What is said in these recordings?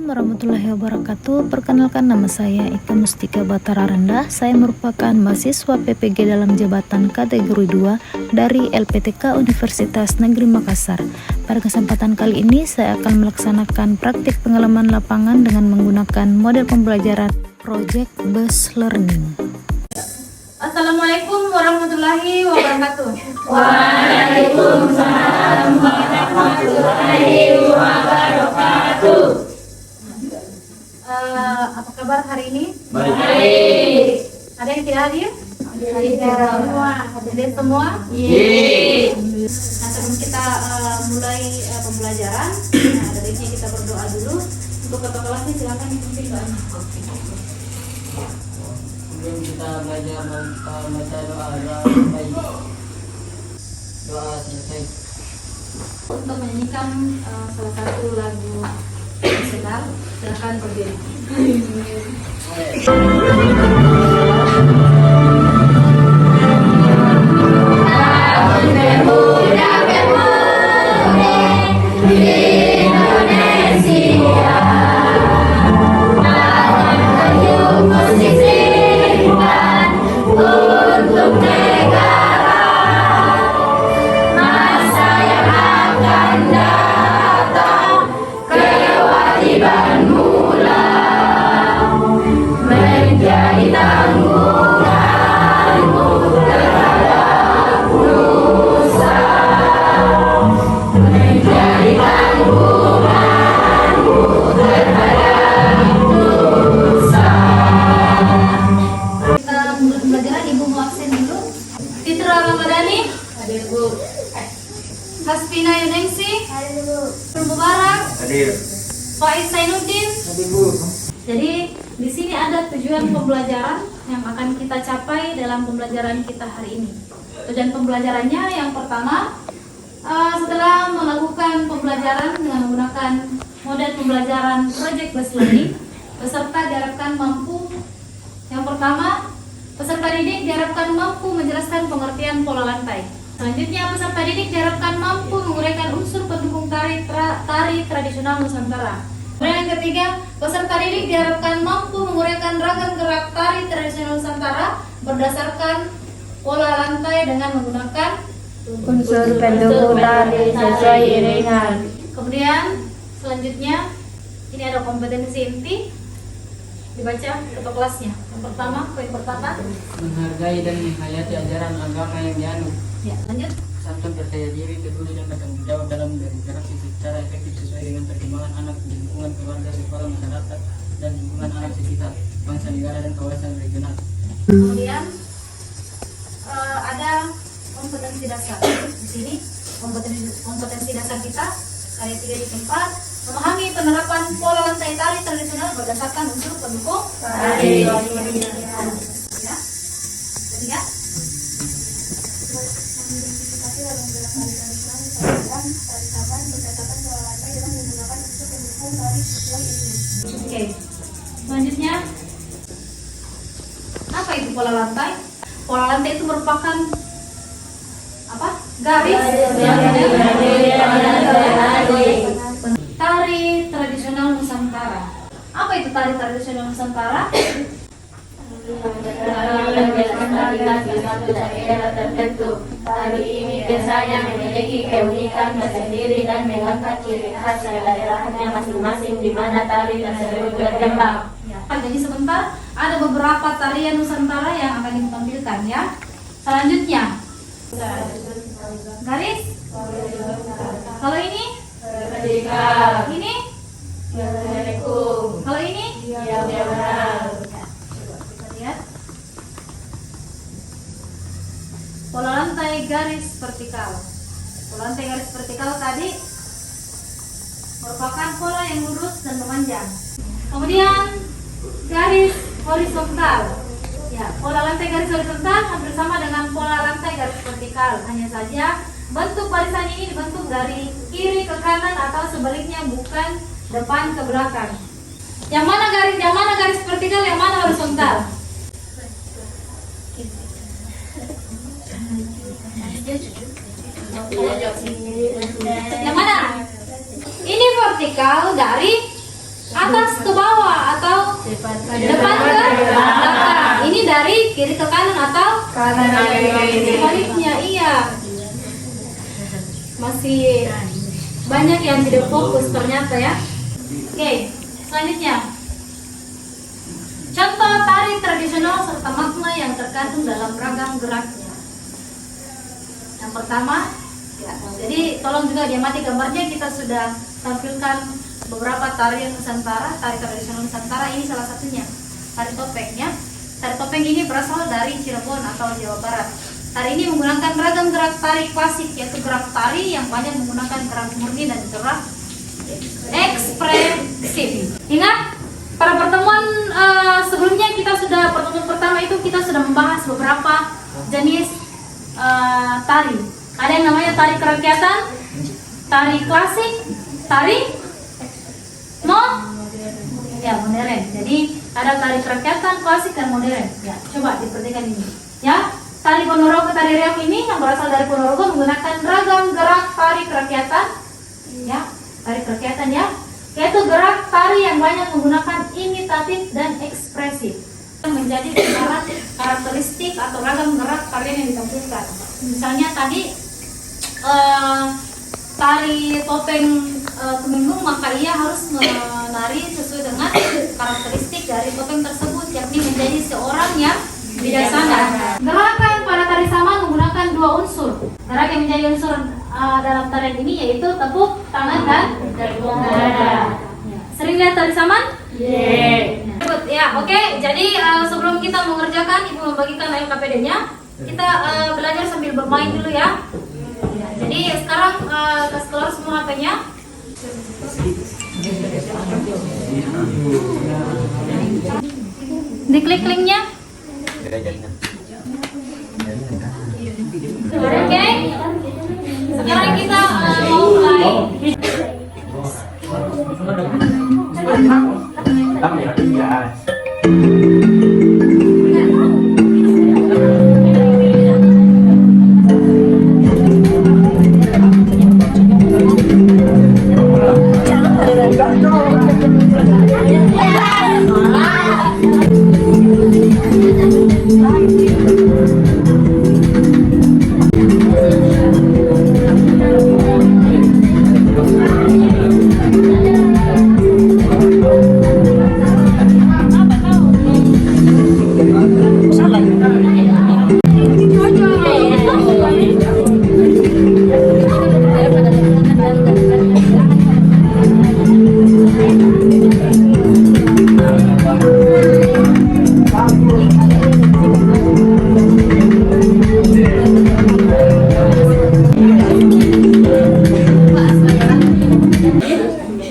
Assalamualaikum warahmatullahi wabarakatuh. Perkenalkan, nama saya Ika Mustika Batara Rendah. Saya merupakan mahasiswa PPG dalam jabatan kategori 2 dari LPTK Universitas Negeri Makassar. Pada kesempatan kali ini saya akan melaksanakan praktik pengalaman lapangan dengan menggunakan model pembelajaran Project Based Learning. Assalamualaikum warahmatullahi wabarakatuh. Waalaikumsalam warahmatullahi wabarakatuh. Apa kabar hari ini? Baik. Ada yang tidak hadir? Hadir semua? Yeay. Nah, sebelum kita mulai pembelajaran, dari ini kita berdoa dulu. Untuk ketua kelasnya silakan dipimpin doanya. Sebelum kita belajar baca doa baik. Doa selesai. Untuk menyanyikan salah satu lagu nasional, silakan berdiri. Hasbina Yunengsi, Mubarak, Faiz Zainuddin. Jadi di sini ada tujuan pembelajaran yang akan kita capai dalam pembelajaran kita hari ini. Tujuan pembelajarannya yang pertama, setelah melakukan pembelajaran dengan menggunakan model pembelajaran Project Based Learning, peserta diharapkan mampu. Yang pertama, peserta didik diharapkan mampu menjelaskan pengertian pola lantai. Selanjutnya, peserta didik diharapkan mampu menguraikan unsur pendukung tari tradisional Nusantara. Kemudian yang ketiga, peserta didik diharapkan mampu menguraikan ragam gerak tari tradisional Nusantara berdasarkan pola lantai dengan menggunakan Unsur pendukung tari sesuai iringan. Kemudian selanjutnya, ini ada kompetensi inti. Dibaca ketua kelasnya. Yang pertama, poin pertama, Menghargai dan menghayati ajaran agama yang dianut. ya, lanjut. Santun, percaya diri, peduli dan bertanggung jawab dalam berinteraksi secara efektif sesuai dengan perkembangan anak di lingkungan keluarga, sekolah, masyarakat, dan lingkungan anak sekitar, bangsa, negara, dan kawasan regional. Kemudian ada kompetensi dasar. Di sini kompetensi dasar kita ada 3 di tempat. Memahami penerapan pola lantai tari tradisional berdasarkan unsur pendukung tari. Ya. Ketiga. Oke. Selanjutnya, apa itu pola lantai? Pola lantai itu merupakan apa? Garis tari tradisional Nusantara. Apa itu tari tradisional Nusantara? Satu daerah tertentu. Tari ini biasanya memiliki keunikan tersendiri dan mengangkat ciri khas daerahnya masing-masing di mana tari tersebut berkembang. Ya, jadi sebentar ada beberapa tarian Nusantara yang akan ditampilkan ya. Selanjutnya, garis. Kalau ini, ini. Kalau ini, kita lihat. Pola lantai garis vertikal. Pola lantai garis vertikal tadi merupakan pola yang lurus dan memanjang. Kemudian garis horizontal. Ya, pola lantai garis horizontal hampir sama dengan pola lantai garis vertikal. Hanya saja bentuk barisan ini dibentuk dari kiri ke kanan atau sebaliknya, bukan depan ke belakang. Yang mana garis vertikal, yang mana horizontal? Yang mana? Ini vertikal dari atas ke bawah atau depan ke belakang. Ini dari kiri ke kanan atau kanan ke kiri. sebaliknya. Iya. Masih banyak yang tidak fokus ternyata ya. Oke, selanjutnya. Contoh tari tradisional serta makna yang terkandung dalam ragam geraknya. Yang pertama, ya, jadi tolong juga diamati gambarnya, kita sudah tampilkan beberapa tarian Nusantara, tari tradisional Nusantara, ini salah satunya, tari topengnya. Tari topeng ini berasal dari Cirebon atau Jawa Barat. Tari ini menggunakan ragam gerak tari klasik, yaitu gerak tari yang banyak menggunakan gerak murni dan gerak ekspresif. Ingat, pada pertemuan sebelumnya pertemuan pertama itu kita sudah membahas beberapa jenis tari. Ada yang namanya tari kerakyatan, tari klasik, tari modern. Jadi ada tari kerakyatan, klasik dan modern. Ya, coba diperhatikan ini. Ya, tari Ponorogo, tari reog ini yang berasal dari Ponorogo menggunakan ragam gerak tari kerakyatan. Ya, tari kerakyatan ya. Yaitu gerak tari yang banyak menggunakan imitatif dan ekspresif, menjadi gambaran karakteristik atau ragam gerak tarian yang ditampilkan. Misalnya tadi tari topeng Temenggung, maka ia harus menari sesuai dengan karakteristik dari topeng tersebut, yakni menjadi seorang yang bijaksana. Gerakan pada tari saman menggunakan dua unsur. Gerak yang menjadi unsur dalam tarian ini yaitu tepuk tangan dan dada. Sering lihat tari saman? Ya, oke. Jadi sebelum kita mengerjakan, Ibu membagikan LKPD-nya. Kita belajar sambil bermain dulu ya. Jadi sekarang kasih keluar semua HP-nya. Diklik linknya. Oke. Sekarang kita mau mulai.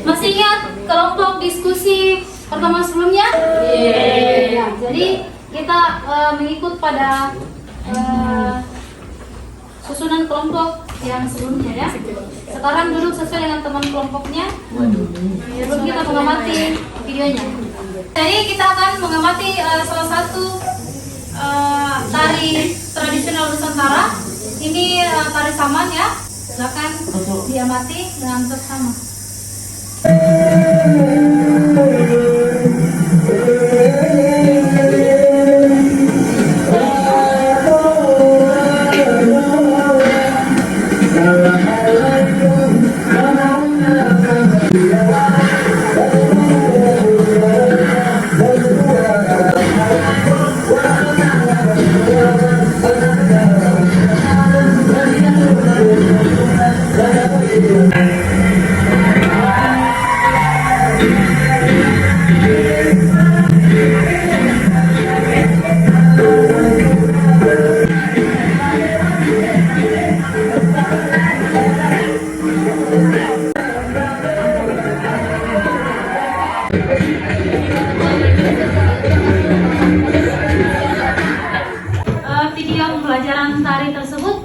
Masih ingat kelompok diskusi pertemuan sebelumnya? Ya, jadi kita mengikut pada susunan kelompok yang sebelumnya ya. Sekarang duduk sesuai dengan teman kelompoknya. Sebelum kita mengamati videonya. Jadi kita akan mengamati salah satu tari tradisional Nusantara. Ini tari saman ya. Silakan diamati dengan seksama. Video pembelajaran tari tersebut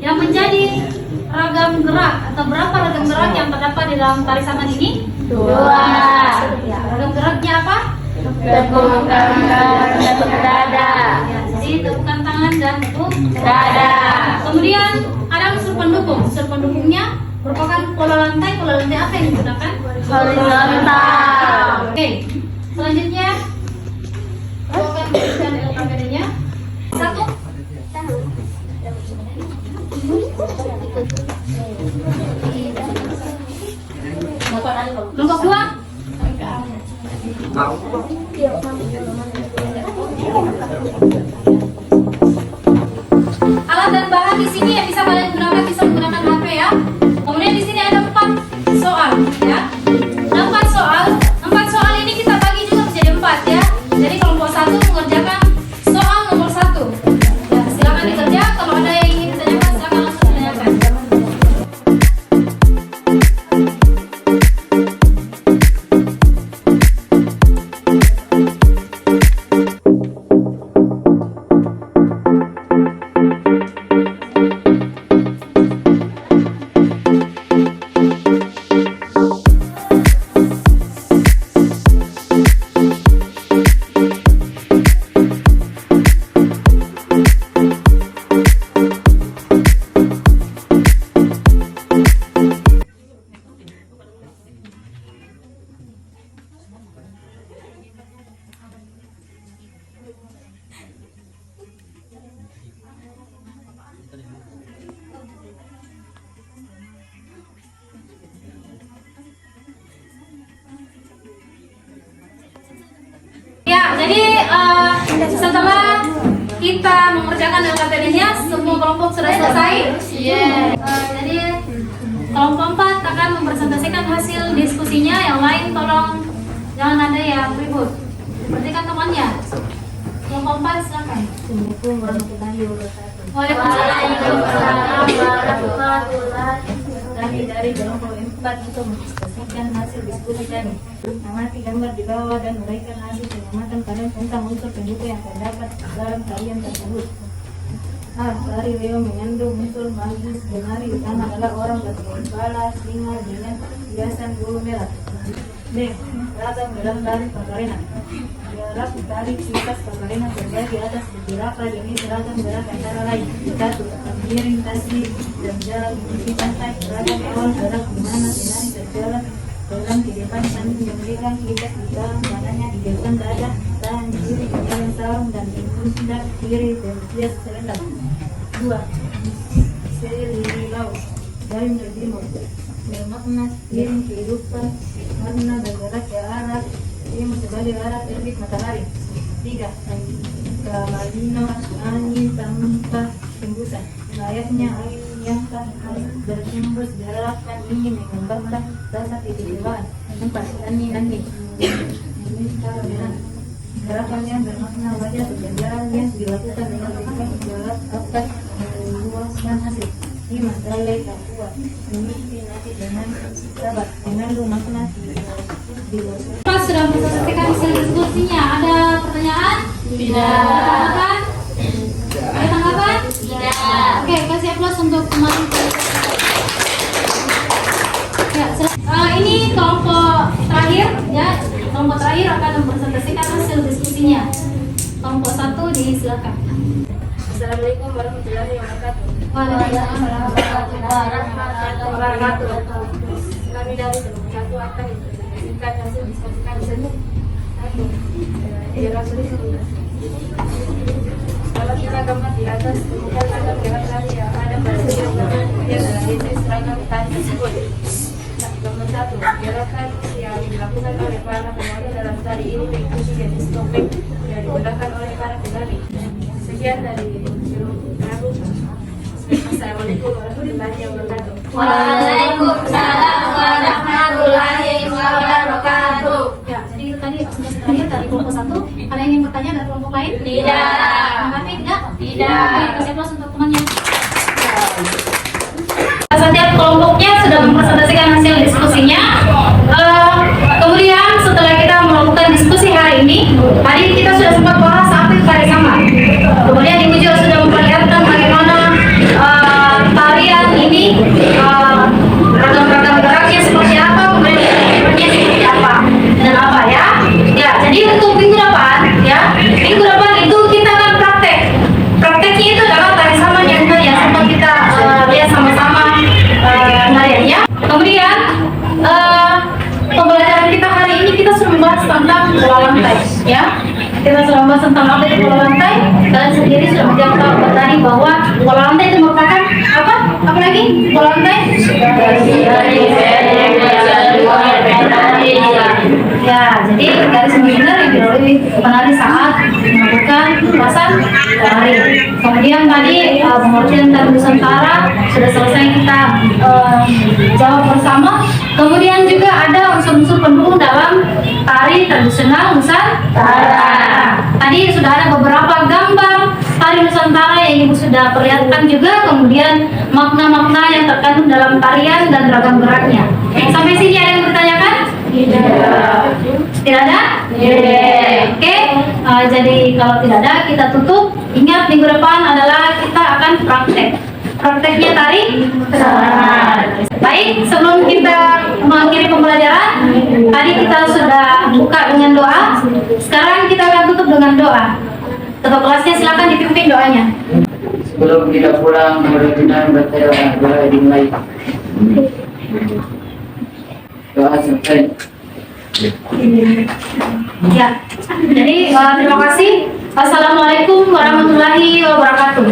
yang menjadi ragam gerak atau berapa ragam gerak yang terdapat di dalam tari saman ini? 2. Ya, ragam geraknya apa? Tepuk tangan, tepuk dada. Ya, jadi tepukan tangan dan tepuk Dada. Kemudian ada unsur pendukung. Unsur pendukungnya merupakan pola lantai. Pola lantai apa yang digunakan? horizontal. Oke, selanjutnya bawakan tulisan LKPD-nya. 1. Kelompok 2. Alat dan bahan di sini yang bisa kalian gunakan bisa menggunakan HP ya. Kemudian di sini ada 4 soal ya. 4 soal ini kita bagi juga menjadi 4 ya. Jadi kelompok 1 mengerjakan soal nomor 1. Ya, silakan dikerja. Kalau ada yang ingin ditanyakan silakan langsung ditanyakan. Ya, jadi setelah kita mengerjakan LKPD-nya, semua kelompok sudah selesai. Jadi kelompok 4 akan mempresentasikan hasil diskusinya. Yang lain tolong jangan ada yang ribut. Perhatikan temannya. Kelompok 4 silakan. Assalamualaikum warahmatullahi wabarakatuh. Waalaikumsalam. Kami dari kelompok 4 untuk mendiskusikan hasil diskusi tadi. Amati gambar di bawah dan uraikan hasil pengamatan kalian tentang unsur pendukung yang terdapat dalam tarian tersebut. A. Tari Leo mengandung unsur bagus benari utama adalah orang bertubuh kepala singa dengan hiasan bulu merah. B. Ragam dalam tari Pagarena. Gerak tari sipas Pagarena terbagi atas beberapa jenis ragam gerak antara lain. 1. Miring tasbih dan jalan di pantai. Ragam awal gerak di mana penari berjalan dalam di depan sambil memberikan kipas di dalam badannya di depan dada dan kiri dengan sarung dan di pundak kiri berhias selendang. 2. Selilau dari timur bermakna piring kehidupan warna bergerak ke arah timur sebagai arah terbit matahari. 3. Kamalino angin tanpa hembusan layaknya angin yang tak berhembus gerakan ingin mengembangkan rasa kejiwaan. 4. Angin gerakan yang bermakna wajah berjalan yang dilakukan dengan teknik jalan akan meluaskan hasil. 5. Dalai kuat memiliki nanti dengan sabar mengandung makna dewasa. Pas sudah mempresentasikan hasil diskusinya, ada pertanyaan? Tidak. Ada tanggapan? Tidak. Oke, kasih aplaus untuk teman. Ya, ini kelompok terakhir ya. Kelompok terakhir akan mempresentasikan hasil diskusinya. Kelompok 1 disilakan. Assalamualaikum warahmatullahi wabarakatuh. Waalaikumsalam. Kami dari kelompok 1 akan mempresentasikan hasil diskusi kami. 1. Kalau kita gambar di atas, kemudian ada gerak tari yang ada pada setiap gambar yang dalam jenis ragam tari tersebut. Gambar 1. Gerakan yang dilakukan oleh para penari dalam tari ini mengikuti jenis topeng yang digunakan oleh para penari. Sekian dari aku. Assalamualaikum warahmatullahi wabarakatuh. Waalaikumsalam warahmatullahi wabarakatuh. Ya, jadi tadi sudah terakhir dari kelompok 1. Ada yang ingin bertanya dari kelompok lain? Tidak. Tanggapi tidak? Tidak. Oke, kasih aplaus untuk temannya. Setiap kelompoknya sudah mempresentasikan hasil diskusinya. Kemudian setelah kita melakukan diskusi hari ini kita sudah sempat bahas apel tari sama. Kemudian ibu juga sudah memperlihatkan bagaimana tarian ini ragam-ragam geraknya seperti apa, kemudian tekniknya seperti apa dan apa ya. Ya, jadi untuk minggu depan itu kita akan praktek. Prakteknya itu adalah tari pola lantai, ya. Kita sudah membahas tentang apa itu pola lantai. Kalian sendiri sudah menjawab tadi bahwa pola lantai itu merupakan apa? Apa lagi? Pola lantai? Ya, jadi garis benar yang dilalui penari saat melakukan lintasan tari. Kemudian tadi pengertian tari Nusantara sudah selesai kita jawab bersama. Kemudian juga ada unsur-unsur pendukung dalam tari tradisional Nusantara. Tadi sudah ada beberapa gambar tari Nusantara yang Ibu sudah perlihatkan juga, kemudian makna-makna yang terkandung dalam tarian dan ragam geraknya. Sampai sini ada yang bertanyakan? Tidak ada? Oke, jadi kalau tidak ada kita tutup. Ingat minggu depan adalah kita akan prakteknya tari. Baik, sebelum kita mengakhiri pembelajaran, tadi kita sudah buka dengan doa. Sekarang kita akan tutup dengan doa. Ketua kelasnya silakan dipimpin doanya. Sebelum kita pulang, mudah-mudahan berdoa dimulai. Doa selesai. Ya, jadi terima kasih. Wassalamualaikum warahmatullahi wabarakatuh.